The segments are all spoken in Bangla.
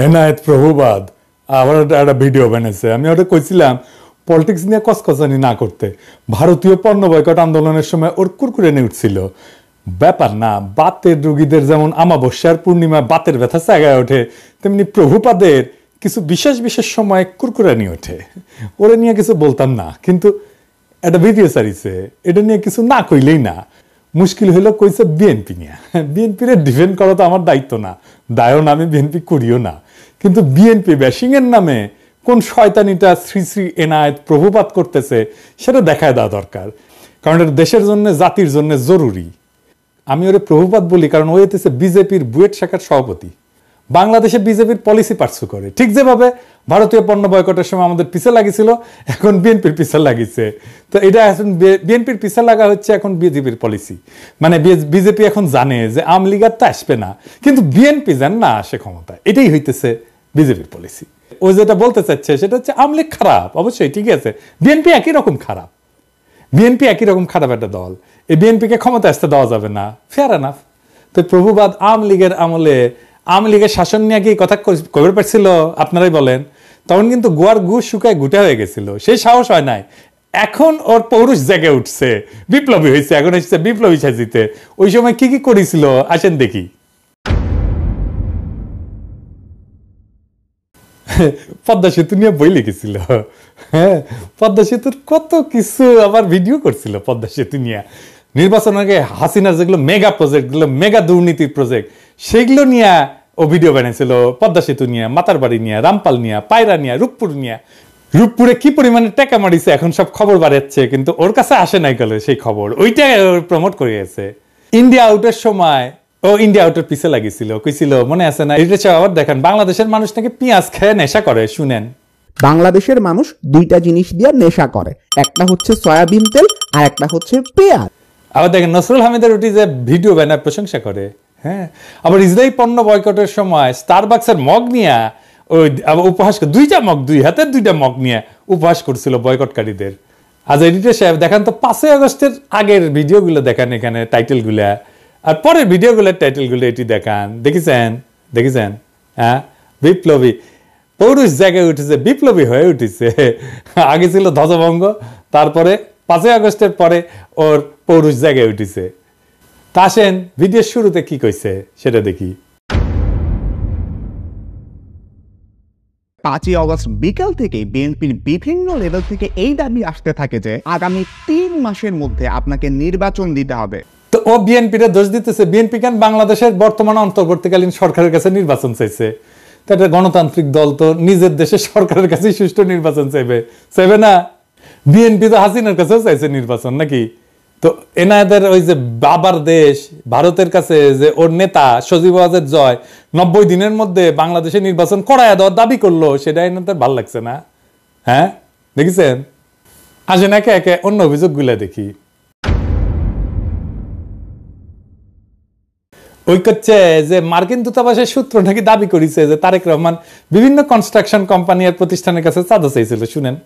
এনায়েত প্রভুবাদ আবার একটা ভিডিও বানিয়েছে। আমি ওটা কইছিলাম পলিটিক্স নিয়ে কসকসানি না করতে। ভারতীয় পণ্য বয়কট আন্দোলনের সময় ওর কুরকুরে নিয়ে উঠছিল। ব্যাপার না, বাতের রোগীদের যেমন আমাবস্যার পূর্ণিমা বাতের ব্যথা জায়গায় ওঠে, তেমনি প্রভুপাদের কিছু বিশেষ বিশেষ সময় কুরকুরে নিয়ে ওঠে। ওরা নিয়ে কিছু বলতাম না, কিন্তু একটা ভিডিও সারিছে, এটা নিয়ে কিছু না কইলেই না। মুশকিল হইলো কইছে বিএনপি নিয়ে। বিএনপির ডিফেন্ড করা তো আমার দায়িত্ব না, দায়ও না, আমি বিএনপি করিও না। কিন্তু বিএনপি ব্যাশিং এর নামে কোন শয়তানিটা শ্রী শ্রী এনায়েত প্রভুপাত করতেছে সেটা দেখায় দেওয়া দরকার, কারণ এটা দেশের জন্য জাতির জন্য জরুরি। আমি ওরে প্রভুপাত বলি কারণ ও হইতেছে বিজেপির বুয়েট শাখার সভাপতি। বাংলাদেশে বিজেপির পলিসি পার্সু করে, ঠিক যেভাবে ভারতীয় পণ্য বয়কটের সময় আমাদের পিছে লাগিয়েছিল, এখন বিএনপির পিছে লাগিয়েছে। তো এটা এখন বিএনপির পিছে লাগা হচ্ছে এখন বিজেপির পলিসি। মানে বিজেপি এখন জানে যে আওয়ামী লীগ তো আসবে না, কিন্তু বিএনপি যেন না আসে ক্ষমতায়, এটাই হইতেছে বিজেপির পলিসি। ও যেটা বলতে চাচ্ছে সেটা হচ্ছে আওয়ামী লীগ খারাপ, অবশ্যই ঠিক আছে, বিএনপি একই রকম খারাপ। বিএনপি একই রকম খারাপ একটা দল, এই বিএনপিকে ক্ষমতা আসতে দেওয়া যাবে না, ফেয়ার এনাফ। তো প্রভুবাদ আওয়ামী লীগের আমলে আওয়ামী লীগের শাসন নিয়ে কি কথা কবে পারছিল আপনারাই বলেন? তখন কিন্তু গোয়ার গু শুকায় গুটা হয়ে গেছিল, সেই সাহস হয় নাই। এখন ওর পৌরুষ জেগে উঠছে, বিপ্লবী হয়েছে, এখন এসেছে বিপ্লবী সাজিতে। ওই সময় কি কি করেছিল আসেন দেখি। পদ্মা সেতু নিয়ে বই লিখেছিল, হ্যাঁ, পদ্মা সেতুর কত কিছু আবার ভিডিও করছিল পদ্মা সেতু নিয়ে। নির্বাচনের আগে হাসিনার যেগুলো মেগা প্রজেক্ট, গুলো মেগা দুর্নীতির প্রজেক্ট, সেগুলো নিয়ে ও ভিডিও বানিয়েছিল। পদ্মা সেতু নিয়ে, মাতারবাড়ি নিয়ে, রামপাল নিয়ে, পায়রা নিয়ে, রূপপুর নিয়ে। রূপপুরে কি পরিমাণে টাকা মারিছে এখন সব খবর বাড়াচ্ছে, কিন্তু ওর কাছে আসে নাই গেলে সেই খবর, ওইটা প্রমোট করে গেছে। ইন্ডিয়া আউটের সময় ও ইন্ডিয়া আউটের পিছে লাগিয়েছিল, কইছিল মনে আছে না? এটা আবার দেখেন বাংলাদেশের মানুষ নাকি পেঁয়াজ খেয়ে নেশা করে। শুনেন, বাংলাদেশের মানুষ দুইটা জিনিস দিয়ে নেশা করে, একটা হচ্ছে সয়াবিন তেল আর একটা হচ্ছে পেঁয়াজ। আবার দেখেন নসরুল হামিদের ওটি যে ভিডিও বানায় প্রশংসা করে, হ্যাঁ। আবার ইসরায়েল পণ্য বয়কটের সময় স্টারবাক্সের মগ নিয়ে ওই উপহাস, দুইটা মগ, দুই হাতের দুইটা মগ নিয়ে উপহাস করছিল বয়কটকারীদের। আজ এডিটর সাহেব দেখান তো 5ই আগস্টের আগের ভিডিওগুলো দেখান, এখানে টাইটেলগুলা, আর পরের ভিডিওগুলোর টাইটেলগুলো এটি দেখান। দেখেছেন? হ্যাঁ, বিপ্লবী পৌরুষ জায়গায় উঠেছে, বিপ্লবী হয়ে উঠেছে। আগে ছিল ধ্বজভঙ্গ, তারপরে 5ই আগস্টের পরে ওর পৌরুষ জায়গায় উঠেছে। তা আসেন ভিডিওর শুরুতে কি কইছে সেটা দেখি। 5ই আগস্ট বিকাল থেকে বিএনপির বিভিন্ন লেভেল থেকে এই দাবি আসতে থাকে যে আগামী 3 মাসের মধ্যে আপনাকে নির্বাচন দিতে হবে। তো ও বিএনপির দোষ দিতেছে। বিএনপি কেন বাংলাদেশের বর্তমান অন্তর্বর্তীকালীন সরকারের কাছে নির্বাচন চাইছে? তো একটা গণতান্ত্রিক দল তো নিজের দেশের সরকারের কাছে সুষ্ঠু নির্বাচন চাইবে না? বিএনপি তো হাসিনার কাছেও চাইছে নির্বাচন নাকি? তো এনাদের ওই যে বাবার দেশ ভারতের কাছে যে ওর নেতা সজীব ওয়াজেদ জয় 90 দিনের মধ্যে বাংলাদেশে নির্বাচন করায় দেওয়ার দাবি করলো, সেটা এনাদের ভাল লাগছে না? হ্যাঁ, দেখেছেন? আসেন একে একে অন্য অভিযোগগুলো দেখি। ওই করছে যে মার্কিন দূতাবাসের সূত্র নাকি দাবি করেছে যে তারেক রহমান বিভিন্ন কনস্ট্রাকশন কোম্পানি আর প্রতিষ্ঠানের কাছে চাঁদা চাইছিল। শুনেন,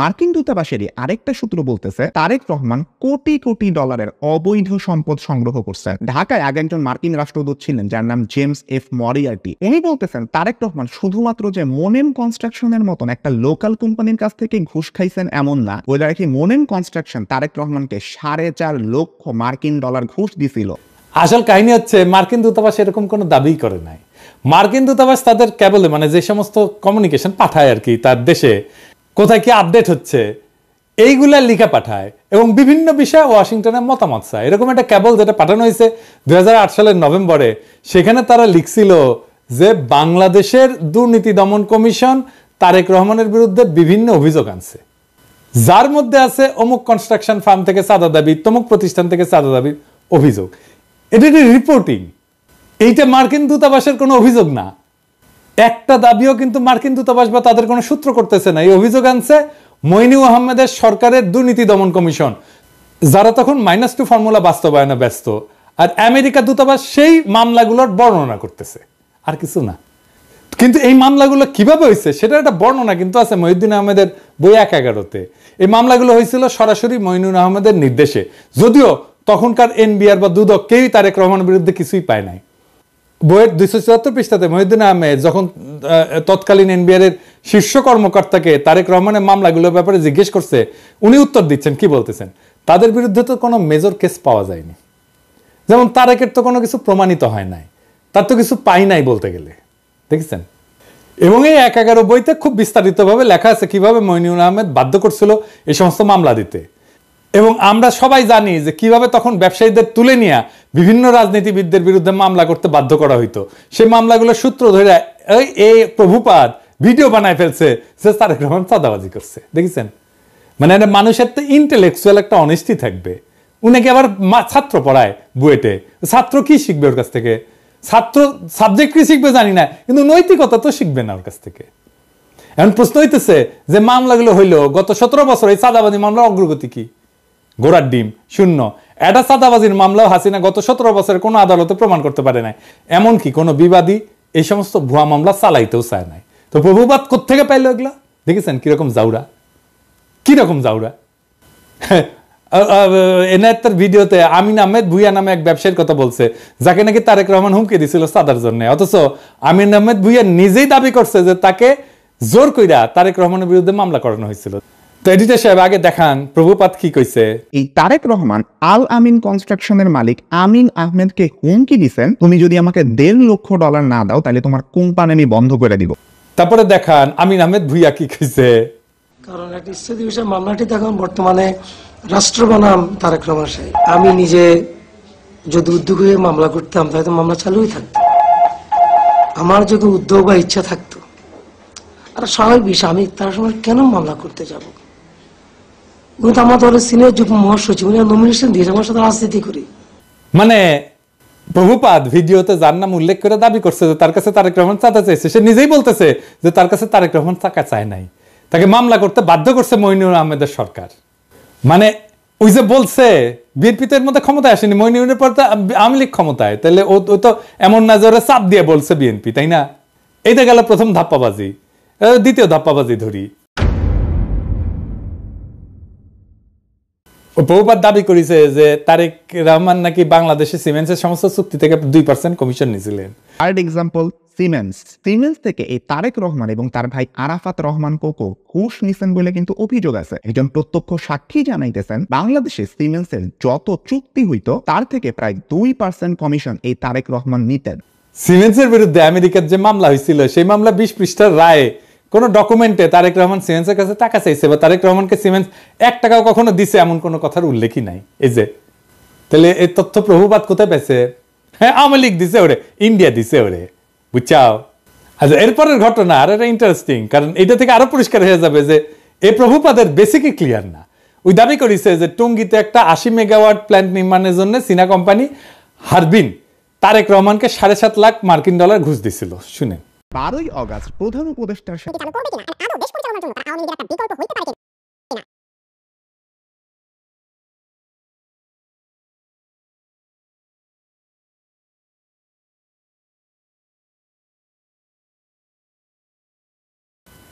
মার্কিন দূতাবাসেরই আরেকটা সূত্র বলতেছে তারেক রহমান কোটি কোটি ডলারের অবৈধ সম্পদ সংগ্রহ করছেন। ঢাকায় আগে একজন মার্কিন রাষ্ট্রদূত ছিলেন যার নাম জেমস এফ মরিয়ার্টি। উনি বলতেছেন তারেক রহমান শুধুমাত্র যে মোনেম কনস্ট্রাকশনের মতন একটা লোকাল কোম্পানির কাছ থেকে ঘুষ খাইছেন এমন না, ওই কি মোনেম কনস্ট্রাকশন তারেক রহমানকে 4.5 লক্ষ মার্কিন ডলার ঘুষ দিছিল। আসল কাহিনী হচ্ছে মার্কিন দূতাবাস এরকম কোনো দাবি করে নাই। মার্কিন দূতাবাস তাদের কেবল মানে যে সমস্ত কমিউনিকেশন পাঠায় আর কি, তার দেশে কোথায় কি আপডেট হচ্ছে এইগুলা লিখে পাঠায় এবং বিভিন্ন বিষয়ে ওয়াশিংটনের মতামত চায়। এরকম একটা কেবল যেটা পাঠানো হয়েছে 2008 সালের নভেম্বরে, সেখানে তারা লিখছিল যে বাংলাদেশের দুর্নীতি দমন কমিশন তারেক রহমানের বিরুদ্ধে বিভিন্ন অভিযোগ আনছে, যার মধ্যে আছে অমুক কনস্ট্রাকশন ফার্ম থেকে চাঁদা দাবি, তমুক প্রতিষ্ঠান থেকে চাঁদা দাবির অভিযোগ। এটা রিপোর্টিং, এইটা মার্কিন দূতাবাসের কোনো অভিযোগ না। একটা দাবিও কিন্তু মার্কিন দূতাবাস বা তাদের কোনো সূত্র করতেছে না। এই অভিযোগ আনছে মইনুল আহমেদের সরকারের দুর্নীতি দমন কমিশন। যারা তখন -2 ফর্মুলা বাস্তবায়নে ব্যস্ত, আর আমেরিকা দূতাবাস সেই মামলাগুলোর বর্ণনা করতেছে, আর কিছু না। কিন্তু এই মামলাগুলো কিভাবে হয়েছে সেটার একটা বর্ণনা কিন্তু আছে মহিউদ্দিন আহমেদের বই 1/11-তে। এই মামলাগুলো হয়েছিল সরাসরি মঈনুল আহমেদের নির্দেশে, যদিও তখনকার এনবিআর বা দুদক কেউই তারেক রহমানের বিরুদ্ধে কিছুই পায় নাই। বইয়ের 274 পৃষ্ঠাতে মহিউদ্দিন আহমেদ যখন তৎকালীন এনবিআর এর শীর্ষ কর্মকর্তাকে তারেক রহমানের মামলাগুলোর ব্যাপারে জিজ্ঞেস করছে, উনি উত্তর দিচ্ছেন, কি বলতেছেন, তাদের বিরুদ্ধে তো কোনো মেজর কেস পাওয়া যায়নি, যেমন তারেকের তো কোনো কিছু প্রমাণিত হয় নাই, তার তো কিছু পাই নাই বলতে গেলে, দেখেছেন। এবং এই 1/11 বইতে খুব বিস্তারিতভাবে লেখা আছে কিভাবে মঈনুল আহমেদ বাধ্য করছিল এই সমস্ত মামলা দিতে। এবং আমরা সবাই জানি যে কিভাবে তখন ব্যবসায়ীদের তুলে নিয়ে বিভিন্ন রাজনীতিবিদদের বিরুদ্ধে মামলা করতে বাধ্য করা হইতো। সেই মামলাগুলোর সূত্র ধরে এই প্রভুপাদ ভিডিও বানায় ফেলছে যে তারেক রহমান চাঁদাবাজি করছে, দেখেছেন। মানে মানুষের তো ইন্টেলেকচুয়াল একটা অনেস্টি থাকবে। উনাকে আবার ছাত্র পড়ায় বুয়েটে, ছাত্র কি শিখবে ওর কাছ থেকে? ছাত্র সাবজেক্ট কি শিখবে জানি না, কিন্তু নৈতিকতা তো শিখবে না ওর কাছ থেকে। এখন প্রশ্ন হইতেছে যে মামলাগুলো হইলো গত 17 বছর, এই চাঁদাবাজি মামলার অগ্রগতি কি? ঘোড়ার ডিম, শূন্য। এটা চাঁদাবাজির মামলাও হাসিনা গত 17 বছরের কোনো আদালতে প্রমাণ করতে পারে নাই, এমনকি কোনো বিবাদী এই সমস্ত ভুয়া মামলা চালাইতেও চায় নাই। তো প্রভুবাদ কোত্থেকে পাইলো এগুলা? দেখেছেন কিরকম জাউরা, কিরকম জাউরা। এনায়েতের ভিডিওতে আমিন আহমেদ ভুইয়া নামে এক ব্যবসায়ীর কথা বলছে, যাকে নাকি তারেক রহমান হুমকি দিছিল চাঁদার জন্য। অথচ আমিন আহমেদ ভুইয়া নিজেই দাবি করছে যে তাকে জোর কইরা তারেক রহমানের বিরুদ্ধে মামলা করানো হয়েছিল। তো এডিটর সাহেব আগে দেখান প্রভুপাত কি কইছে। এই তারেক রহমান আল আমিন কনস্ট্রাকশনের মালিক আমিন আহমেদকে হুমকি দিছেন, তুমি যদি আমাকে $1.5 লক্ষ না দাও তাহলে তোমার কোম্পানি আমি বন্ধ করে দিব। তারপরে দেখান আমিন আহমেদ ভুইয়া কি কইছে। কারণ একটা স্থগিত বিষয় মামলাটি দেখুন বর্তমানে রাষ্ট্র বনাম তারেক রহমান সাহেব। আমি নিজে যদি উদ্যোগ হয়ে মামলা করতাম তাহলে তো মামলা চালুই থাকতো। আমার যদি উদ্যোগ বা ইচ্ছা থাকতো, আর স্বাভাবিক বিষয়, আমি তার সময় কেন মামলা করতে যাব? উনি তো আমার দলের সিনিয়র যুগ্ম মহাসচিব, উনি নমিনেশন দিয়েছে, আমার সাথে রাজনীতি করি। মানে প্রভুপাদ ভিডিওতে যার নাম উল্লেখ করে দাবি করছে যে তার কাছে তারেক রহমান চাঁদা চাইছে, সে নিজেই বলতেছে যে তার কাছে তারেক রহমান টাকা চায় নাই, তাকে মামলা করতে বাধ্য করছে মঈনুল আহমেদের সরকার। মানে ওই যে বলছে বিএনপি তো এর মধ্যে ক্ষমতায় আসেনি, মঈনুলের পর তো আওয়ামী লীগ ক্ষমতায়, তাহলে ও তো এমন না জোরে চাপ দিয়ে বলছে বিএনপি, তাই না? এইটা গেল প্রথম ধাপ্পাবাজি। দ্বিতীয় ধাপ্পাবাজি ধরি, প্রভুপাত দাবি করেছে যে তারেক রহমান নাকি বাংলাদেশে সিমেন্টসের সমস্ত চুক্তি থেকে 2% কমিশন নিয়েছিলেন। থার্ড এক্সাম্পল সিমেন্স থেকে এই তারেক রহমান এবং তার ভাই আরাফাত রহমান কোকো ঘুষ নিছেন বলে কিন্তু অভিযোগ আছে। একজন প্রত্যক্ষ সাক্ষী জানাইতেছেন বাংলাদেশে সিমেন্সের যত চুক্তি হইতো তার থেকে প্রায় 2% কমিশন এই তারেক রহমান নিতেন। সিমেন্সের বিরুদ্ধে আমেরিকার যে মামলা হয়েছিল সেই মামলা 20 পৃষ্ঠার রায়ে কোন ডকুমেন্টে তারেক রহমান সিমেন্সের কাছে টাকা চাইছে বা তারেক রহমানকে সিমেন্স 1 টাকাও কখনো দিছে এমন কোনো কথার উল্লেখই নাই। এই যে তাহলে এই তথ্য প্রভুপাত কোথায় পেয়েছে? হ্যাঁ, আওয়ামী লীগ দিছে ওরে, ইন্ডিয়া দিছে ওরে, বুঝছাও। আচ্ছা, এরপরের ঘটনা আর এটা ইন্টারেস্টিং, কারণ এটা থেকে আরো পরিষ্কার হয়ে যাবে যে এই প্রভুপাদের বেসিকই ক্লিয়ার না। ওই দাবি করেছে যে টঙ্গীতে একটা 80 মেগাওয়াট প্ল্যান্ট নির্মাণের জন্য চীনা কোম্পানি হারবিন তারেক রহমানকে $7.5 লাখ মার্কিন ডলার ঘুষ দিছিল। শুনেন, 12ই অগাস্ট প্রধান উপদেষ্টার সাথে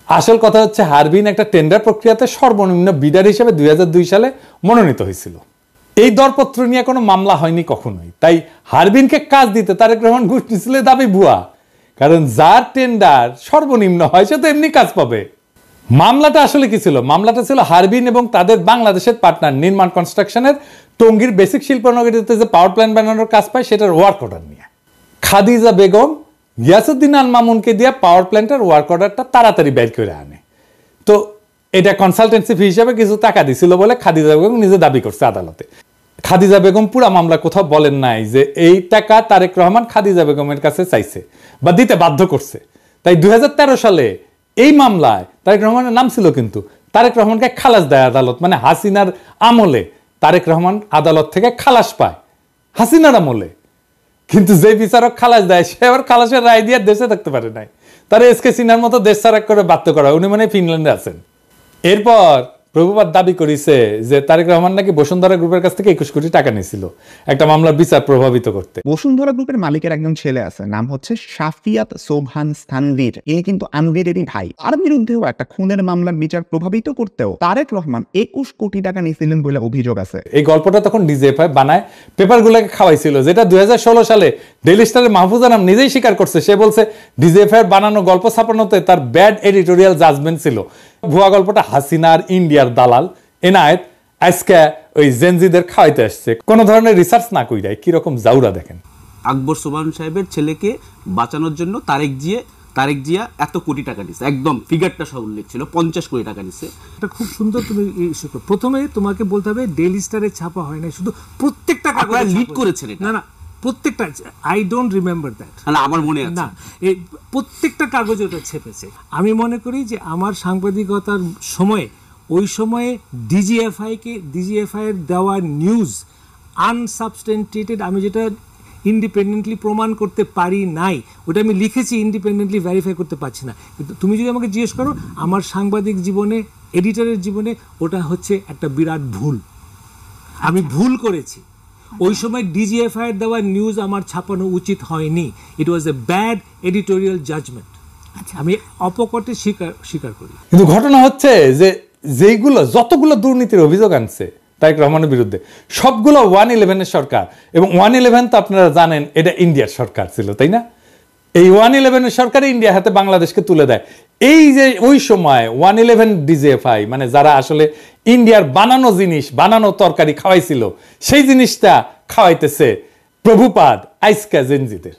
আসল কথা হচ্ছে হারবিন একটা টেন্ডার প্রক্রিয়াতে সর্বনিম্ন বিডার হিসেবে 2002 সালে মনোনীত হয়েছিল। এই দরপত্র নিয়ে কোনো মামলা হয়নি কখনোই, তাই হারবিনকে কাজ দিতে তারেক রহমান ঘুষ নিয়েছিল দাবি ভুয়া। কারণ যার টেন্ডার সর্বনিম্ন হয় সে তো এমনি কাজ পাবে। মামলাটা আসলে কি ছিল? মামলাটা ছিল হারবিন এবং তাদের বাংলাদেশের পার্টনার নির্মাণ কনস্ট্রাকশনের টঙ্গীর বেসিক শিল্পনগরীতে যে পাওয়ার প্ল্যান্ট বানানোর কাজ পায় সেটার ওয়ার্ক অর্ডার নিয়ে। খাদিজা বেগম গিয়াসউদ্দিন আল মামুনকে দিয়ে পাওয়ার প্ল্যান্টের ওয়ার্ক অর্ডারটা তাড়াতাড়ি বের করে আনে। তো এটা কনসালটেন্সি ফি হিসাবে কিছু টাকা দিছিল বলে খাদিজা বেগম নিজে দাবি করছে আদালতে। খাদিজা বেগম পুরা মামলা কোথাও বলেন নাই যে এই টাকা তারেক রহমান খাদিজা বেগমের কাছে চাইছে বা দিতে বাধ্য করছে। তাই 2013 সালে এই মামলায় তারেক রহমানের নাম ছিল, কিন্তু তারেক রহমানকে খালাস দেয় আদালত। মানে হাসিনার আমলে তারেক রহমান আদালত থেকে খালাস পায়, হাসিনার আমলে। কিন্তু যে বিচারক খালাস দেয় সে আবার খালাসের রায় দিয়ে দেশে থাকতে পারে নাই, তার এসকে সিনহার মতো দেশ ছাড়া করে বাধ্য করা। উনি মানে ফিনল্যান্ডে আছেন। এরপর প্রভুপাদ দাবি করেছে যে তারেক রহমান নাকি বসুন্ধরা গ্রুপের কাছ থেকে 21 কোটি টাকা নিয়েছিল একটা মামলার বিচার প্রভাবিত করতে। বসুন্ধরা গ্রুপের মালিকের একজন ছেলে আছে, নাম হচ্ছে শাফিয়াত সোবহান স্থানভীর। ইনি কিন্তু আনভীরেরই ভাই। তার বিরুদ্ধেও একটা খুনের মামলার বিচার প্রভাবিত করতেও তারেক রহমান 21 কোটি টাকা নিয়েছিলেন বলে অভিযোগ আছে। এই গল্পটা তখন ডিজিএফআই বানায় পেপারগুলোকে খাওয়াইছিল, যেটা 2016 সালে ডেইলি স্টারের মাহফুজ আনাম নিজেই স্বীকার করছে। সে বলছে ডিজিএফআই বানানো গল্প ছাপানোতে তার ব্যাড এডিটোরিয়াল জাজমেন্ট ছিল। ভুয়া গল্পটা হাসিনার ইন্ডিয়ার দালাল এনায়েত আজকে ওই জেনজিদের খাওয়াইতে আসছে কোন ধরনের রিসার্চ না কইরাই। কিরকম জাউরা দেখেন। আকবর সোবহান সাহেবের ছেলেকে বাঁচানোর জন্য তারেক জিয়া এত কোটি টাকা দিচ্ছে, একদম ফিগারটা সব উল্লেখ ছিল, 50 কোটি টাকা দিচ্ছে। এটা খুব সুন্দর। তুমি প্রথমে তোমাকে বলতে হবে ডেইলি স্টারে ছাপা হয় না, শুধু প্রত্যেকটা কাগজে লিড করেছেন এটা। না প্রত্যেকটা, আই ডোন্ট রিমেম্বার দ্যাট। না আমার মনে আছে না, এই প্রত্যেকটা কাগজে ওটা ছেপেছে। আমি মনে করি যে আমার সাংবাদিকতার সময়ে ওই সময়ে ডিজিএফআই এর দেওয়া নিউজ আনসাবস্টেন্টিয়েটেড, আমি যেটা ইন্ডিপেন্ডেন্টলি প্রমাণ করতে পারি নাই, ওটা আমি লিখেছি, ইন্ডিপেন্ডেন্টলি ভেরিফাই করতে পারছি না। কিন্তু তুমি যদি আমাকে জিজ্ঞেস করো আমার সাংবাদিক জীবনে, এডিটরের জীবনে ওটা হচ্ছে একটা বিরাট ভুল। আমি ভুল করেছি। ওই সময় ডিজিএফআই এর দেওয়া নিউজ আমার ছাপানো উচিত হয়নি। ইট ওয়াজ এ ব্যাড এডিটোরিয়াল জাজমেন্ট। আমি অপকটে স্বীকার করি। কিন্তু ঘটনা হচ্ছে যে যতগুলো দুর্নীতির অভিযোগ আনছে তারেক রহমানের বিরুদ্ধে সবগুলো 111 সরকার, এবং 111 তো আপনারা জানেন এটা ইন্ডিয়ার সরকার ছিল, তাই না? এই 111 সরকার ইন্ডিয়ার হাতে বাংলাদেশকে তুলে দেয়। এই যে ওই সময় 111 ডিজিএফআই মানে যারা আসলে ইন্ডিয়ার বানানো জিনিস, বানানো তরকারি খাওয়াইছিল, সেই জিনিসটা খাওয়াইতেছে প্রভুপাদ আইসকা জেনজিদের।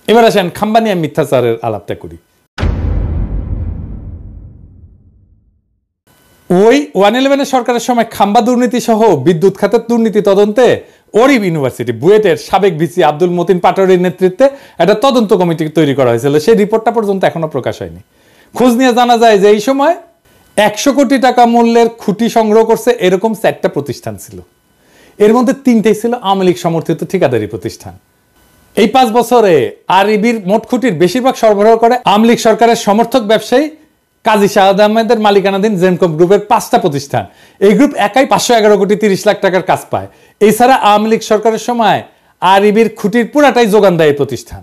এবার আসেন খাম্বানিয়া মিথ্যাচারের আলাপটা করি। ওই 111 সরকারের সময় খাম্বা দুর্নীতি সহ বিদ্যুৎ খাতের দুর্নীতি তদন্তে ওরিব ইউনিভার্সিটি বুয়েটের সাবেক ভিসি আব্দুল মতিন পাটোয়ারির নেতৃত্বে একটা তদন্ত কমিটি তৈরি করা হয়েছিল। সেই রিপোর্টটা পর্যন্ত এখনো প্রকাশ হয়নি। খোঁজ নিয়ে জানা যায় যে এই সময় 100 কোটি টাকা মূল্যের খুঁটি সংগ্রহ করছে এরকম 4টা প্রতিষ্ঠান ছিল। এর মধ্যে 3টাই ছিল আওয়ামী লীগ সমর্থিত ঠিকাদারি প্রতিষ্ঠান। এই 5 বছরে আরইবির মোট খুঁটির বেশিরভাগ সরবরাহ করে আওয়ামী লীগ সরকারের সমর্থক ব্যবসায়ী কাজী শাহাদ আহমেদের মালিকানাধীন জেনকম গ্রুপের 5টা প্রতিষ্ঠান। এই গ্রুপ একাই 511 কোটি 30 লাখ টাকার কাজ পায়। এছাড়া আওয়ামী লীগ সরকারের সময় আরইবির খুঁটির পুরাটাই যোগান দেয় এই প্রতিষ্ঠান।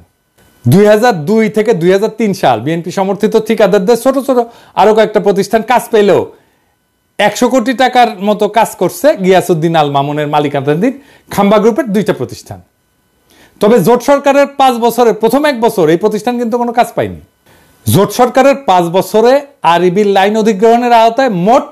2002 থেকে 2003 সাল বিএনপি সমর্থিত ঠিকাদারদের ছোট ছোট আরো কয়েকটা প্রতিষ্ঠান কাজ পেলেও 100 কোটি টাকার মতো কাজ করছে গিয়াসউদ্দিন আল মামুনের মালিকানাধীন খাম্বা গ্রুপের 2টা প্রতিষ্ঠান। তবে জোট সরকারের 5 বছরের প্রথম 1 বছর এই প্রতিষ্ঠান কিন্তু কোনো কাজ পায়নি। জোট সরকারের 5 বছরে আরইবির লাইন অধিগ্রহণের আওতায় মোট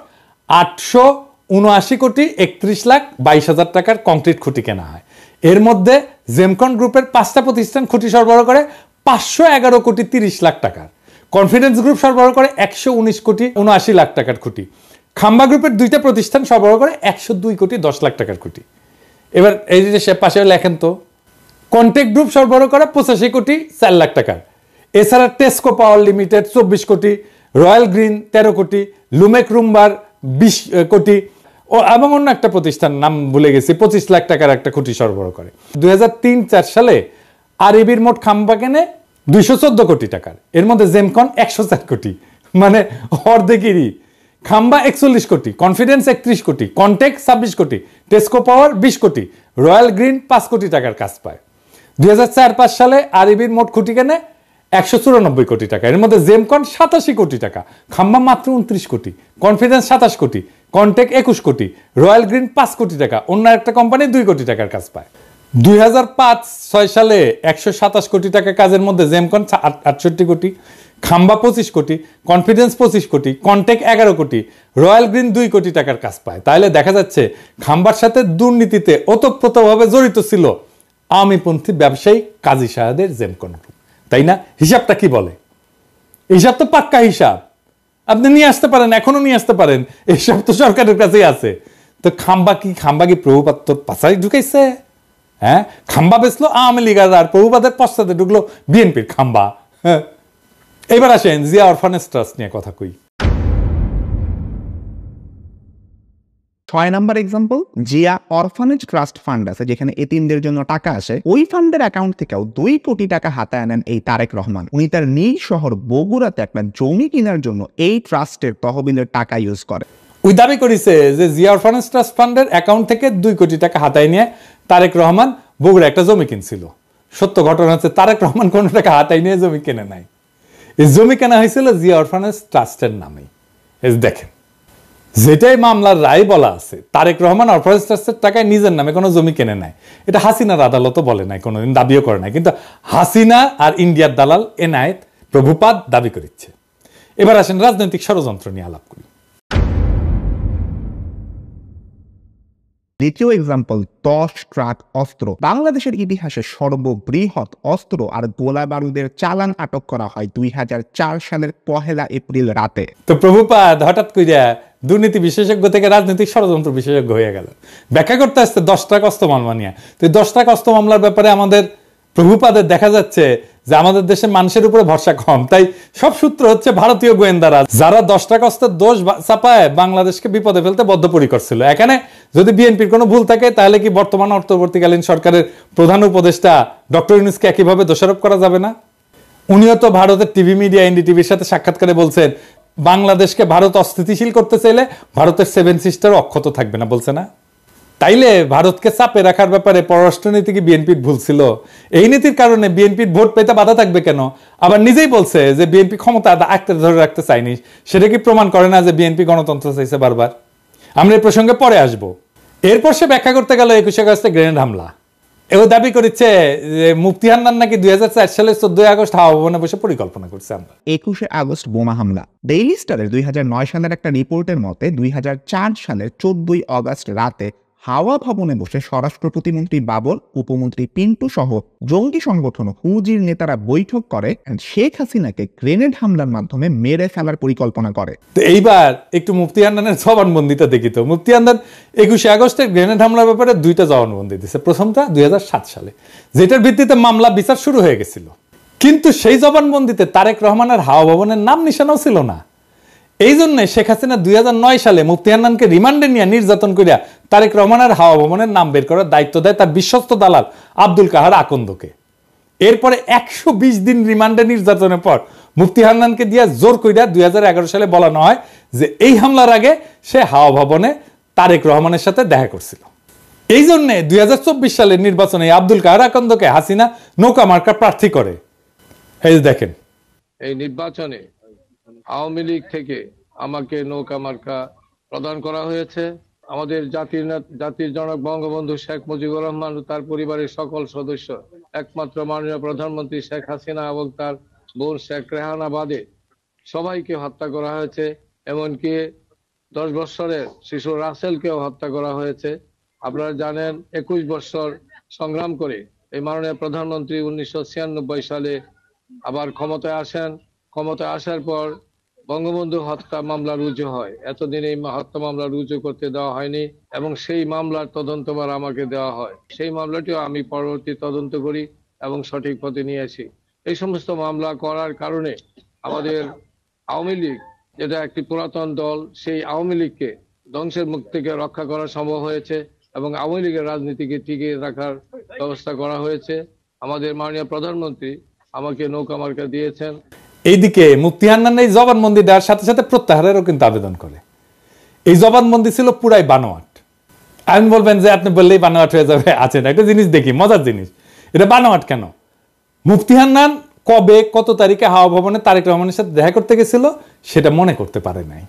879 কোটি 31 লাখ 22 হাজার টাকার কংক্রিট খুঁটি কেনা হয়। এর মধ্যে জেমকন গ্রুপের 5টা প্রতিষ্ঠান খুঁটি সরবরাহ করে 511 কোটি 30 লাখ টাকার, কনফিডেন্স গ্রুপ সরবরাহ করে 119 কোটি 79 লাখ টাকার খুঁটি, খাম্বা গ্রুপের 2টা প্রতিষ্ঠান সরবরাহ করে 102 কোটি 10 লাখ টাকার খুঁটি। এবার এই যে সে পাশে লেখেন তো, কন্টেক্ট গ্রুপ সরবরাহ করে 85 কোটি 4 লাখ টাকার। এছাড়া টেস্কো পাওয়ার লিমিটেড 24 কোটি, রয়্যাল গ্রিন 13 কোটি, লুমেক রুম্বার 20 কোটি এবং অন্য একটা প্রতিষ্ঠান নাম ভুলে গেছি 25 লাখ টাকার একটা খুঁটি সরবরাহ করে। 2003-04 সালে আরইবির মোট খাম্বা কেনে 214 কোটি টাকার। এর মধ্যে জেমকন 104 কোটি, মানে অর্ধেকেরই। খাম্বা 41 কোটি, কনফিডেন্স 31 কোটি, কন্টেক্ট 26 কোটি, টেস্কো পাওয়ার 20 কোটি, রয়্যাল গ্রিন 5 কোটি টাকার কাজ পায়। 2004-05 সালে আরইবির মোট খুঁটি কেনে 194 কোটি টাকা। এর মধ্যে জেমকন 87 কোটি টাকা, খাম্বা মাত্র 29 কোটি, কনফিডেন্স 27 কোটি, কন্টেক্ট 21 কোটি, রয়্যাল গ্রিন 5 কোটি টাকা, অন্য একটা কোম্পানি 2 কোটি টাকার কাজ পায়। 2005-06 সালে 127 কোটি টাকা কাজের মধ্যে জেমকন 68 কোটি, খাম্বা 25 কোটি, কনফিডেন্স 25 কোটি, কন্টেক্ট 11 কোটি, রয়্যাল গ্রিন 2 কোটি টাকার কাজ পায়। তাহলে দেখা যাচ্ছে খাম্বার সাথে দুর্নীতিতে ওতপ্রোতভাবে জড়িত ছিল আওয়ামীপন্থী ব্যবসায়ী কাজী শাহাদের জেমকন গ্রুপ, তাই না? হিসাবটা কি বলে? হিসাব তো পাক্কা হিসাব, আপনি নিয়ে আসতে পারেন, এখনো নিয়ে আসতে পারেন, এইসব তো সরকারের কাছেই আছে। তো খাম্বা কি প্রভুপাত পাশায় ঢুকাইছে? হ্যাঁ, খাম্বা বেচলো আওয়ামী লীগ আর প্রভুপাতের পশ্চাতে ঢুকলো বিএনপির খাম্বা। হ্যাঁ, এবার আসেন জিয়া অরফানেজ ট্রাস্ট নিয়ে কথা কই। 6 number example, Zia orphanage trust fund আছে যেখানে এতিমদের জন্য টাকা আসে। ওই ফান্ডের অ্যাকাউন্ট থেকেও 2 কোটি টাকা হাতায় আনেন এই তারেক রহমান। উনি তার নিজ শহর বগুড়াতে একটা জমি কেনার জন্য এই ট্রাস্টের তহবিলের টাকা ইউজ করে। ওই দাবি করেছে যে জিয়া অরফানেজ ট্রাস্ট ফান্ডের অ্যাকাউন্ট থেকে 2 কোটি টাকা হাতায় নিয়ে তারেক রহমান বগুড়া একটা জমি কিনছিল। সত্য ঘটনা হচ্ছে তারেক রহমান কোনো টাকা হাতায় নিয়ে জমি কেনে নাই। এই জমি কেনা হয়েছিল জিয়া অরফানেজ ট্রাস্টের নামে। দেখেন, যেটাই মামলার রায় বলা আছে, তারেক রহমান অরফানেজ ট্রাস্টের টাকায় নিজের নামে কোনো জমি কেনে নাই। এটা হাসিনার আদালতও বলে নাই, কোনোদিন দাবিও করে নাই, কিন্তু হাসিনা আর ইন্ডিয়ার দালাল এনায়েত প্রভুপাদ দাবি করিচ্ছে। এবার আসেন রাজনৈতিক ষড়যন্ত্র নিয়ে আলাপ করি। দ্বিতীয় এক্সাম্পল, 10 ট্রাক অস্ত্র। বাংলাদেশের ইতিহাসে সর্ববৃহৎ অস্ত্র আর গোলা বারুদের চালান আটক করা হয় 2004 সালের 1 এপ্রিল রাতে। তো প্রভুপাদ হঠাৎ কইরা দুর্নীতি বিশেষজ্ঞ থেকে রাজনৈতিক ষড়যন্ত্র বিশেষজ্ঞ হয়ে গেল। ব্যাখ্যা করতে আসছে 10 ট্রাক অস্ত্র মামলা নিয়ে। তো 10 ট্রাক অস্ত্র মামলার ব্যাপারে আমাদের প্রভুপাদের দেখা যাচ্ছে যে আমাদের দেশের মানুষের উপরে ভরসা কম, তাই সব সূত্র হচ্ছে ভারতীয় গোয়েন্দারা, যারা 10 টাকা অস্ত্রের দোষ চাপায় বাংলাদেশকে বিপদে ফেলতে বদ্ধপরিকর ছিল। এখানে যদি বিএনপির কোনো ভুল থাকে তাহলে কি বর্তমান অন্তর্বর্তীকালীন সরকারের প্রধান উপদেষ্টা ডক্টর ইউনূসকে একইভাবে দোষারোপ করা যাবে না? উনিও তো ভারতের টিভি মিডিয়া এনডিটিভির সাথে সাক্ষাৎকারে বলছেন বাংলাদেশকে ভারত অস্থিতিশীল করতে চাইলে ভারতের 7 সিস্টার অক্ষত থাকবে না, বলছে না? তাইলে ভারতকে চাপে রাখার ব্যাপারে পররাষ্ট্রনীতি কি বিএনপির ভুল ছিল? এই নীতির কারণে বিএনপির ভোট পেতে বাধা থাকবে কেন? আবার নিজেই বলছে যে বিএনপি ক্ষমতা আঁকড়ে ধরে রাখতে চায়নি। সেটা কি প্রমাণ করে না যে বিএনপি গণতন্ত্র চাইছে বারবার? আমরা এই প্রসঙ্গে পরে আসবো। এরপর সে ব্যাখ্যা করতে গেল 21 আগস্টে গ্রেনেড হামলা। এও দাবি করেছে যে মুফতি হান্নান নাকি 2004 সালের 14 আগস্ট হাওয়া ভবনে বসে পরিকল্পনা করছে। আমরা 21 আগস্ট বোমা হামলা। ডেইলি স্টারের 2009 সালের একটা রিপোর্টের মতে 2004 সালের 14 আগস্ট রাতে হাওয়া ভবনে বসে স্বরাষ্ট্র প্রতিমন্ত্রী বাবর, উপমন্ত্রী পিন্টু সহ জঙ্গি সংগঠন হুজির নেতারা বৈঠক করে শেখ হাসিনাকে গ্রেনেড হামলার মাধ্যমে মেরে ফেলার পরিকল্পনা করে। তো এইবার একটু মুফতি হান্নানের জবানবন্দিটা দেখি তো। মুফতি হান্নান 21 আগস্টের গ্রেনেড হামলার ব্যাপারে 2টা জবানবন্দি দিয়েছে। প্রথমটা 2007 সালে, যেটার ভিত্তিতে মামলা বিচার শুরু হয়ে গেছিল, কিন্তু সেই জবানবন্দিতে তারেক রহমানের হাওয়া ভবনের নাম নিশানাও ছিল না। এই জন্য শেখ হাসিনা 2009 সালে মুফতি হান্নানকে রিমান্ডে নিয়ে নির্যাতন করিয়া তারেক রহমানের হাওয়া ভবনের নাম বের করার দায়িত্ব দেয় তার বিশ্বস্ত দালাল আব্দুল কাহার আকন্দকে। এরপরে 120 দিন রিমান্ডে নির্যাতনের পর মুফতি হান্নানকে দিয়া জোর কইরা 2011 সালে বলানো হয় যে এই হামলার আগে সে হাওয়া ভবনে তারেক রহমানের সাথে দেখা করছিল। এই জন্য 2024 সালের নির্বাচনে আব্দুল কাহার আকন্দকে হাসিনা নৌকা মার্কা প্রার্থী করে। এই দেখেন, এই নির্বাচনে আওয়ামী লীগ থেকে আমাকে নৌকা মার্কা প্রদান করা হয়েছে। আমাদের জাতির জনক বঙ্গবন্ধু শেখ মুজিবুর রহমান ও তার পরিবারের সকল সদস্য, একমাত্র মাননীয় প্রধানমন্ত্রী শেখ হাসিনা এবং তার বোন শেখ রেহানা বাদে সবাইকে হত্যা করা হয়েছে। এমনকি 10 বছরের শিশু রাসেলকেও হত্যা করা হয়েছে। আপনারা জানেন 21 বছর সংগ্রাম করে এই মাননীয় প্রধানমন্ত্রী 1996 সালে আবার ক্ষমতায় আসেন। ক্ষমতায় আসার পর বঙ্গবন্ধু হত্যা মামলা রুজু হয়। এতদিন এই হত্যা মামলা রুজু করতে দেওয়া হয়নি এবং সেই মামলার তদন্তভার আমাকে দেওয়া হয়। সেই মামলাটিও আমি পরবর্তী তদন্ত করি এবং সঠিক পথে নিয়ে আসি। এই সমস্ত মামলা করার কারণে আমাদের আওয়ামী লীগ, যেটা একটি পুরাতন দল, সেই আওয়ামী লীগকে ধ্বংসের মুখ থেকে রক্ষা করা সম্ভব হয়েছে এবং আওয়ামী লীগের রাজনীতিকে টিকিয়ে রাখার ব্যবস্থা করা হয়েছে। আমাদের মাননীয় প্রধানমন্ত্রী আমাকে নৌকা মার্কা দিয়েছেন। এইদিকে মুফতি হান্নান এই জবানবন্দি দেওয়ার সাথে সাথে প্রত্যাহারেরও কিন্তু আবেদন করে। এই জবানবন্দি ছিল পুরাই বানোয়াট। আপনি বলবেন যে আপনি বললেই বানোয়াট হয়ে যাবে। আছে না, একটা জিনিস দেখি, মজার জিনিস। এটা বানোয়াট কেন? মুফতি হান্নান কবে কত তারিখে হাওয়া ভবনে তারেক রহমানের সাথে দেখা করতে গেছিল সেটা মনে করতে পারে নাই,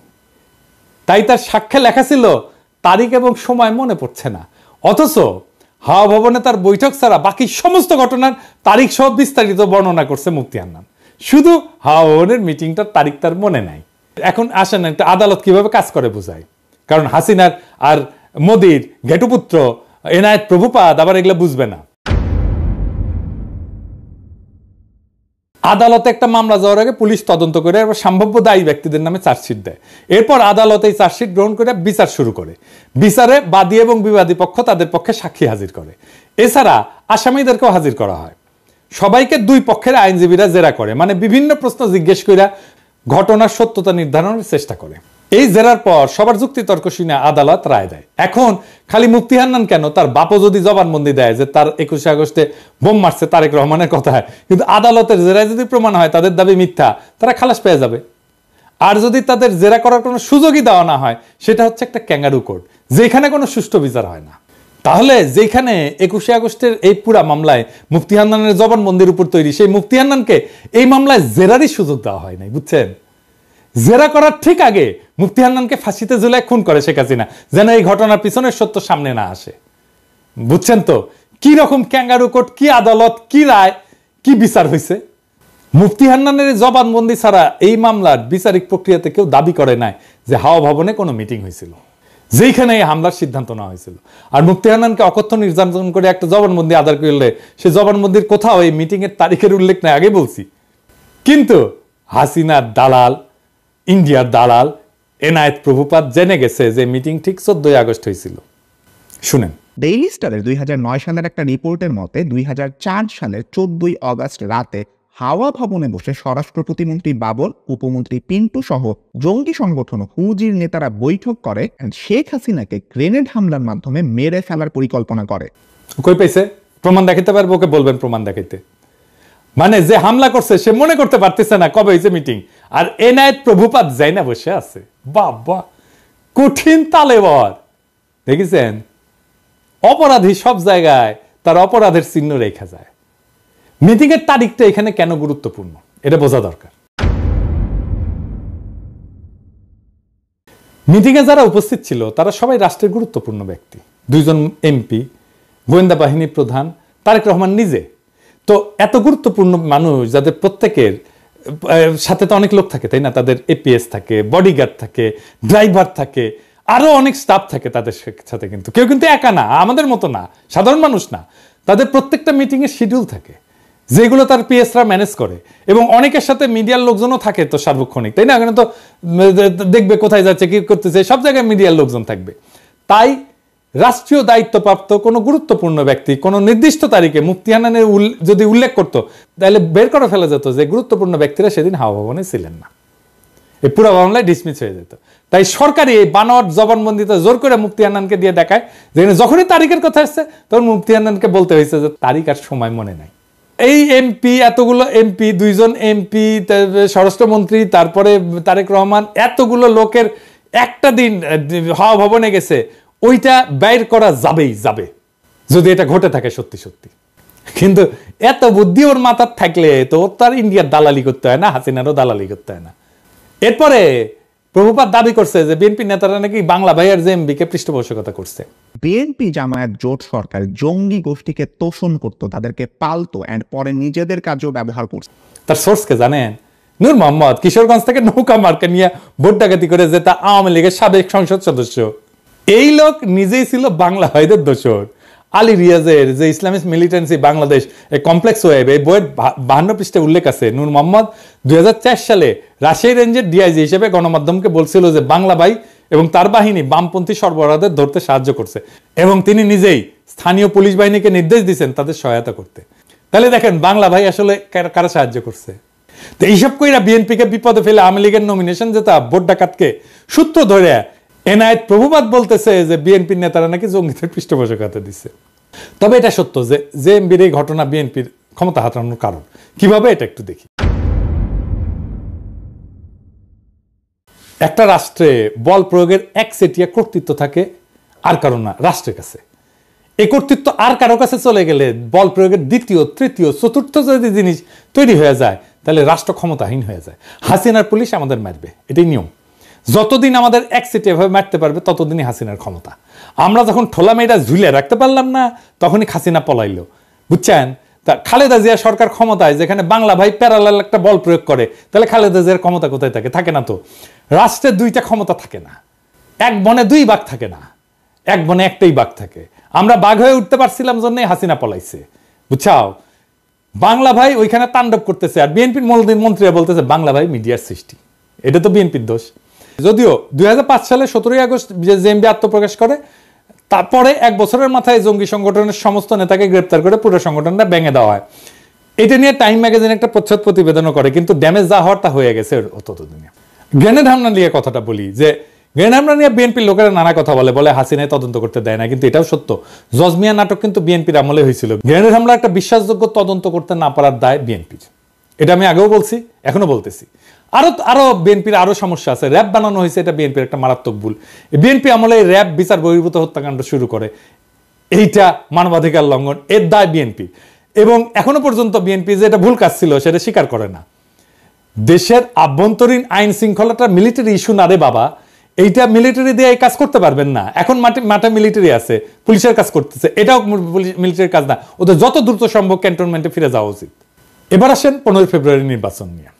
তাই তার সাক্ষ্যে লেখা ছিল তারিখ এবং সময় মনে পড়ছে না। অথচ হাওয়া ভবনে তার বৈঠক ছাড়া বাকি সমস্ত ঘটনার তারিখ সহ বিস্তারিত বর্ণনা করছে মুফতি হান্নান। শুধু হাওয়া ভবনের মিটিংটার তারিখ তার মনে নাই। এখন আসেন একটা আদালত কিভাবে কাজ করে বোঝায়। কারণ হাসিনার আর মোদির ঘেটুপুত্র এনায়েত প্রভুপাদ আবার এগুলো বুঝবে না। আদালতে একটা মামলা যাওয়ার আগে পুলিশ তদন্ত করে সম্ভাব্য দায়ী ব্যক্তিদের নামে চার্জশিট দেয়। এরপর আদালত এই চার্জশিট গ্রহণ করে বিচার শুরু করে। বিচারে বাদী এবং বিবাদী পক্ষ তাদের পক্ষে সাক্ষী হাজির করে। এছাড়া আসামিদেরকেও হাজির করা হয়। সবাইকে দুই পক্ষের আইনজীবীরা জেরা করে, মানে বিভিন্ন প্রশ্ন জিজ্ঞেস করে ঘটনার সত্যতা নির্ধারণের চেষ্টা করে। এই জেরার পর সবার যুক্তি তর্ক শুনে আদালত রায় দেয়। এখন খালি মুফতি হান্নান কেন, তার বাপও যদি জবানবন্দি দেয় যে তার 21 আগস্টে বোম মারছে তারেক রহমানের কথায়, কিন্তু আদালতের জেরায় যদি প্রমাণ হয় তাদের দাবি মিথ্যা, তারা খালাস পেয়ে যাবে। আর যদি তাদের জেরা করার কোনো সুযোগই দেওয়া না হয়, সেটা হচ্ছে একটা ক্যাঙ্গারু কোর্ট, যেখানে কোনো সুষ্ঠু বিচার হয় না। তাহলে যেখানে 21শে আগস্টের এই পুরা মামলায় মুফতি হান্নানের জবানবন্দির উপর তৈরি, সেই মুফতি হান্নানকে এই মামলায় জেরারই সুযোগ দেওয়া হয় নাই, বুঝছেন? জেরা করার ঠিক আগে মুফতি হান্নানকে ফাঁসিতে ঝুলায় খুন করে শেখ হাসিনা, যেন এই ঘটনার পিছনের সত্য সামনে না আসে। বুঝছেন তো কি রকম ক্যাঙ্গারু কোর্ট, কি আদালত, কি রায়, কি বিচার হয়েছে? মুফতি হান্নানের জবানবন্দি ছাড়া এই মামলার বিচারিক প্রক্রিয়াতে কেউ দাবি করে নাই যে হাওয়া ভবনে কোনো মিটিং হয়েছিল, যেখানে এই হামলার সিদ্ধান্ত নেওয়া হয়েছিল। আর মুফতি হান্নানকে অকথ্য নির্যাতন করে একটা জবানবন্দি আদায় করলে সে জবানবন্দির কোথাও এই মিটিং এর তারিখের উল্লেখ নাই, আগে বলছি। কিন্তু হাসিনার দালাল, ইন্ডিয়ার দালাল এনায়েত প্রভুপাত জেনে গেছে যে মিটিং ঠিক 14 আগস্ট হয়েছিল। শুনেন, ডেইলি স্টারের 2009 সালের একটা রিপোর্টের মতে 2004 সালের 14 আগস্ট রাতে হাওয়া ভবনে বসে স্বরাষ্ট্র প্রতিমন্ত্রী বাবর, উপমন্ত্রী পিন্টু সহ জঙ্গি সংগঠন হুজির নেতারা বৈঠক করে শেখ হাসিনাকে গ্রেনেড হামলার মাধ্যমে মেরে ফেলার পরিকল্পনা করে। কই পাইছে? প্রমাণ দেখাইতে পারবো? ওকে বলবেন প্রমাণ দেখাইতে। মানে যে হামলা করছে সে মনে করতে পারতেছে না কবে হয়েছে মিটিং, আর এনায়েত প্রভুপাত যাই না বসে আছে। বাবা, কঠিন তালেবর। দেখেছেন, অপরাধী সব জায়গায় তার অপরাধের চিহ্ন রেখা যায়। মিটিং এর তারিখটা এখানে কেন গুরুত্বপূর্ণ এটা বোঝা দরকার। মিটিং এ যারা উপস্থিত ছিল তারা সবাই রাষ্ট্রের গুরুত্বপূর্ণ ব্যক্তি, 2 জন এমপি, গোয়েন্দা বাহিনী প্রধান, তারেক রহমান নিজে। তো এত গুরুত্বপূর্ণ মানুষ যাদের প্রত্যেকের সাথে তো অনেক লোক থাকে, তাই না? তাদের এপিএস থাকে, বডিগার্ড থাকে, ড্রাইভার থাকে, আরো অনেক স্টাফ থাকে তাদের সাথে। কিন্তু কেউ কিন্তু একা না, আমাদের মতো না, সাধারণ মানুষ না। তাদের প্রত্যেকটা মিটিং এর শিডিউল থাকে, যেগুলো তার পিএসরা ম্যানেজ করে, এবং অনেকের সাথে মিডিয়ার লোকজনও থাকে তো সার্বক্ষণিক, তাই না? এখানে তো দেখবে কোথায় যাচ্ছে, কি করতেছে, সব জায়গায় মিডিয়ার লোকজন থাকবে। তাই রাষ্ট্রীয় দায়িত্বপ্রাপ্ত কোনো গুরুত্বপূর্ণ ব্যক্তি কোনো নির্দিষ্ট তারিখে মুফতি হান্নানের যদি উল্লেখ করতো, তাহলে বের করে ফেলা যেত যে গুরুত্বপূর্ণ ব্যক্তিরা সেদিন হাওয়া ভবনে ছিলেন না, এই পুরো মামলায় ডিসমিস হয়ে যেত। তাই সরকারি এই বানোয়াট জবানবন্দিতে জোর করে মুফতি হান্নানকে দিয়ে দেখায়, যেখানে যখনই তারিখের কথা আসছে তখন মুফতি হান্নানকে বলতে হয়েছে যে তারিখ আর সময় মনে নাই। এই এমপি, এতগুলো এমপি, 2 জন এমপি, স্বরাষ্ট্রমন্ত্রী, তারপরে তারেক রহমান, এতগুলো লোকের একটা দিন হাওয়া ভবনে গেছে, ওইটা বাইর করা যাবেই যাবে যদি এটা ঘটে থাকে সত্যি সত্যি। কিন্তু এত বুদ্ধি ওর মাথার থাকলে তো ওর তার ইন্ডিয়ার দালালি করতে হয় না, হাসিনারও দালালি করতে হয় না। এরপরে প্রভুপাত দাবি করছে যে বিএনপি নেতারা নাকি বাংলা ভাইয়ের জেএমবিকে পৃষ্ঠপোষকতা করছে। বিএনপি জামায়াত জোট সরকার জঙ্গি গোষ্ঠীকে তোষণ করত, তাদেরকে পালতো, এন্ড পরে নিজেদের কাজেও ব্যবহার করছে। তার সোর্সকে জানেন? নূর মোহাম্মদ কিশোরগঞ্জ থেকে নৌকা মার্কা নিয়ে ভোট ডাকাতি করে যে তা আওয়ামী লীগের সাবেক সংসদ সদস্য। এই লোক নিজেই ছিল বাংলা ভাইদের দোসর। আলী রিয়াজের যে Islamic militancy Bangladesh complex web, এই বইয়ের 52 পৃষ্ঠায় উল্লেখ আছে, নূর মোহাম্মদ 2004 সালে রাজশাহী রেঞ্জের ডিআইজি হিসেবে গণমাধ্যমকে বলছিল যে বাংলা ভাই এবং তার বাহিনী বামপন্থী সরবরাহদের ধরতে সাহায্য করছে, এবং তিনি নিজেই স্থানীয় পুলিশ বাহিনীকে নির্দেশ দিয়েছেন তাদের সহায়তা করতে। তাহলে দেখেন বাংলা ভাই আসলে কারা সাহায্য করছে। তো এইসব কইরা বিএনপিকে বিপদে ফেলে আওয়ামী লীগের নমিনেশন যেটা ভোট ডাকাতকে সূত্র ধরে এনায়েত প্রভুপাত বলতেছে যে বিএনপির নেতারা নাকি জঙ্গিদের পৃষ্ঠপোষকতা দিচ্ছে। তবে এটা সত্য যে জেএমবির এই ঘটনা বিএনপির ক্ষমতা হারানোর কারণ। কিভাবে এটা একটু দেখি। একটা রাষ্ট্রে বল প্রয়োগের একচেটিয়া কর্তৃত্ব থাকে আর কারণ না, রাষ্ট্রের কাছে। এই কর্তৃত্ব আর কারো কাছে চলে গেলে বল প্রয়োগের দ্বিতীয়, তৃতীয়, চতুর্থ যদি জিনিস তৈরি হয়ে যায় তাহলে রাষ্ট্র ক্ষমতাহীন হয়ে যায়। হাসিনার পুলিশ আমাদের মারবে, এটাই নিয়ম। যতদিন আমাদের একচেটিয়াভাবে মারতে পারবে ততদিনই হাসিনার ক্ষমতা। আমরা যখন ঠোলা মেয়েটা ঝুলে রাখতে পারলাম না তখনই হাসিনা পলাইলো, বুঝছেন? তা খালেদা জিয়া সরকার ক্ষমতায়, যেখানে বাংলা ভাই প্যারালাল একটা বল প্রয়োগ করে, তাহলে খালেদা জিয়ার ক্ষমতা কোথায় থাকে? থাকে না তো। রাষ্ট্রের 2টা ক্ষমতা থাকে না, এক বনে 2 বাঘ থাকে না, এক বনে একটাই বাঘ থাকে। আমরা বাঘ হয়ে উঠতে পারছিলাম জন্যই হাসিনা পলাইছে, বুঝছাও? বাংলা ভাই ওইখানে তাণ্ডব করতেছে, আর বিএনপির মন্ত্রীরা বলতেছে বাংলা ভাই মিডিয়ার সৃষ্টি। এটা তো বিএনপির দোষ। যদিও 2005 সালে 17 আগস্ট জেএমবি আত্মপ্রকাশ করে, তারপরে 1 বছরের মাথায় জঙ্গি সংগঠনের সমস্ত নেতাকে গ্রেপ্তার করে পুরো সংগঠনটা ভেঙে দেওয়া হয়। এটা নিয়ে টাইম ম্যাগাজিন একটা প্রচ্ছদ প্রতিবেদনও করে, কিন্তু ড্যামেজ যা হওয়ার তা হয়ে গেছে ততদিনে। গ্রেনেড হামলা নিয়ে কথাটা বলি, যে গ্রেনেড হামলা নিয়ে বিএনপির লোকেরা নানা কথা বলে হাসিনায় তদন্ত করতে দেয় না, কিন্তু এটাও সত্য। জজমিয়া নাটক কিন্তু বিএনপির আমলে হয়েছিল। গ্রেনেড হামলা একটা বিশ্বাসযোগ্য তদন্ত করতে না পারার দায় বিএনপির, এটা আমি আগেও বলছি, এখনো বলতেছি। আরো আরো বিএনপির আরো সমস্যা আছে। র্যাব বানানো হয়েছে, এটা বিএনপির একটা মারাত্মক ভুল। বিএনপি আমলে র্যাব বিচার বহির্ভূত হত্যাকাণ্ড শুরু করে, এইটা মানবাধিকার লঙ্ঘন, এর দায় বিএনপি। এবং এখনো পর্যন্ত বিএনপি যে এটা ভুল কাজ ছিল সেটা স্বীকার করে না। দেশের আভ্যন্তরীণ আইন শৃঙ্খলাটা মিলিটারি ইস্যু না রে বাবা, এইটা মিলিটারি দিয়ে এই কাজ করতে পারবেন না। এখন মাঠে মিলিটারি আছে, পুলিশের কাজ করতেছে, এটাও মিলিটারির কাজ না। ওদের যত দ্রুত সম্ভব ক্যান্টনমেন্টে ফিরে যাওয়া উচিত। এবার আসেন 15 ফেব্রুয়ারি নির্বাচন নিয়ে।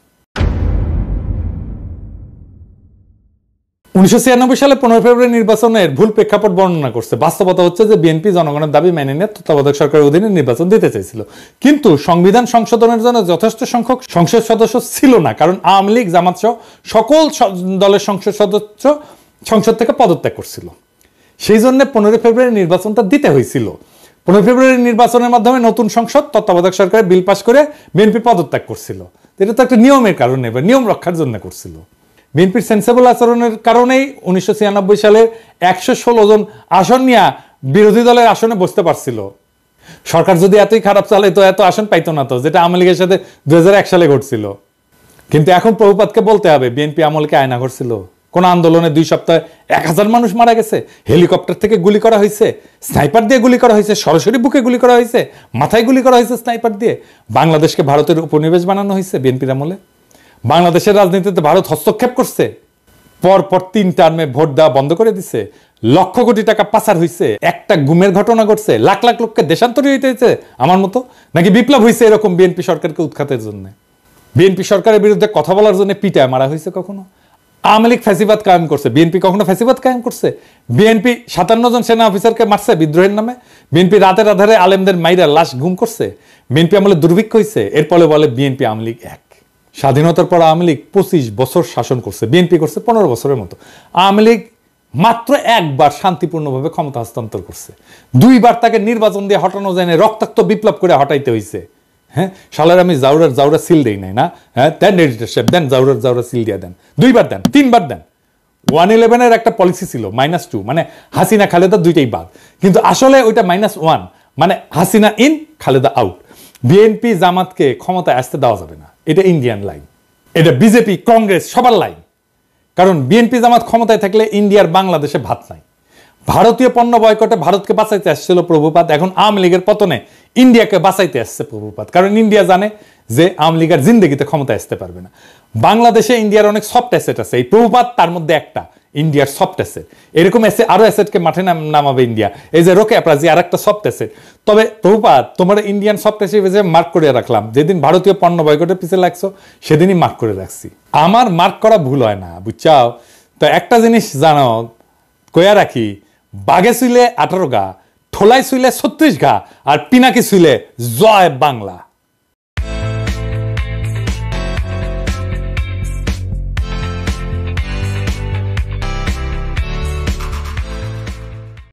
1996 সালে 15 ফেব্রুয়ারি নির্বাচনের ভুল প্রেক্ষাপট বর্ণনা করছে। বাস্তবতা হচ্ছে যে বিএনপি জনগণের দাবি মেনে নিয়ে তত্ত্বাবধায়ক সরকারের অধীনে নির্বাচন দিতে চাইছিল, কিন্তু সংবিধান সংশোধনের জন্য যথেষ্ট সংখ্যক সংসদ সদস্য ছিল না, কারণ আওয়ামী লীগ জামাত সহ সকল দলের সংসদ সদস্য সংসদ থেকে পদত্যাগ করছিল। সেই জন্য 15 ফেব্রুয়ারি নির্বাচনটা দিতে হয়েছিল। 15 ফেব্রুয়ারি নির্বাচনের মাধ্যমে নতুন সংসদ তত্ত্বাবধায়ক সরকারের বিল পাস করে বিএনপি পদত্যাগ করছিল। এটা তো একটা নিয়মের কারণে, নিয়ম রক্ষার জন্য করছিল। বিএনপির সেন্সেবল আচরণের কারণেই 1996 সালে 116 জন আসন নিয়ে বিরোধী দলের আসনে বসতে পারছিল। সরকার যদি এতই খারাপ চালে তো এত আসন পাইতো না, তো যেটা আওয়ামী লীগের সাথে 2001 সালে ঘটছিল। কিন্তু এখন প্রভুপাতকে বলতে হবে, বিএনপি আমলকে আয়না ঘটছিল? কোন আন্দোলনে 2 সপ্তাহে 1000 মানুষ মারা গেছে, হেলিকপ্টার থেকে গুলি করা হয়েছে, স্নাইপার দিয়ে গুলি করা হয়েছে, সরাসরি বুকে গুলি করা হয়েছে, মাথায় গুলি করা হয়েছে স্নাইপার দিয়ে। বাংলাদেশকে ভারতের উপনিবেশ বানানো হয়েছে বিএনপির আমলে। বাংলাদেশের রাজনীতিতে ভারত হস্তক্ষেপ করছে, পরপর 3 টার্মে ভোট দেওয়া বন্ধ করে দিছে, লক্ষ কোটি টাকা পাচার হয়েছে, একটা গুমের ঘটনা ঘটছে, লাখ লাখ লোককে দেশান্তরী হইতে হয়েছে আমার মতো, নাকি বিপ্লব হয়েছে এরকম বিএনপি সরকারকে উৎখাতের জন্য? বিএনপি সরকারের বিরুদ্ধে কথা বলার জন্য পিটায় মারা হয়েছে কখনো? আওয়ামী লীগ ফ্যাসিবাদ কায়েম করছে, বিএনপি কখনো ফ্যাসিবাদ কায়েম করছে? বিএনপি 57 জন সেনা অফিসারকে মারছে বিদ্রোহের নামে? বিএনপি রাতের আধারে আলেমদের মাইরা লাশ গুম করছে? বিএনপি আমলে দুর্ভিক্ষ হয়েছে? এরপরে বলে বিএনপি আওয়ামী লীগ এক। স্বাধীনতার পর আওয়ামী লীগ 25 বছর শাসন করছে, বিএনপি করছে 15 বছরের মতো। আওয়ামী লীগ মাত্র একবার শান্তিপূর্ণভাবে ক্ষমতা হস্তান্তর করছে, 2 বার তাকে নির্বাচন দিয়ে হটানো যায় না, রক্তাক্ত বিপ্লব করে হটাইতে হয়েছে। হ্যাঁ, সালের আমি জাউরার সিল দেই নাই না? হ্যাঁ, দেন এডিটরশিপ দেন, জাউরার সিল দিয়ে দেন, 2 বার দেন, 3 বার দেন। 111-এর একটা পলিসি ছিল -2, মানে হাসিনা খালেদা দুইটাই বাদ, কিন্তু আসলে ওইটা -1, মানে Hasina in Khaleda out. BNP জামাতকে ক্ষমতায় আসতে দেওয়া যাবে না, এটা ইন্ডিয়ান লাইন, এটা বিজেপি কংগ্রেস সবার লাইন। কারণ বিএনপি জামাত ক্ষমতায় থাকলে ইন্ডিয়ার বাংলাদেশে ভাত নাই। ভারতীয় পণ্য বয়কটে ভারতকে বাঁচাইতে আসছিল প্রভুপাত, এখন আওয়ামী লীগের পতনে ইন্ডিয়াকে বাঁচাইতে আসছে প্রভুপাত। কারণ ইন্ডিয়া জানে যে আওয়ামী লীগের জিন্দগিতে ক্ষমতায় আসতে পারবে না। বাংলাদেশে ইন্ডিয়ার অনেক সফট অ্যাসেট আছে, এই প্রভুপাত তার মধ্যে একটা, ইন্ডিয়ার সফট অ্যাসেট। এরকম আরো অ্যাসেটকে মাঠে নামাবে ইন্ডিয়া, এই যে রোকে অ্যাপ্রাজি আর একটা সফট অ্যাসেট। তবে প্রভুপাত তোমার ইন্ডিয়ান সফট অ্যাসেট মার্ক করে রাখলাম, যেদিন ভারতীয় পণ্য বয়কটের পিছিয়ে লাগছো সেদিনই মার্ক করে রাখছি। আমার মার্ক করা ভুল হয় না, বুঝছাও? তো একটা জিনিস জানো, কয়া রাখি, বাঘে শুইলে 18 গা, ঠোলায় শুইলে 36 গা, আর পিনাকি শুইলে জয় বাংলা।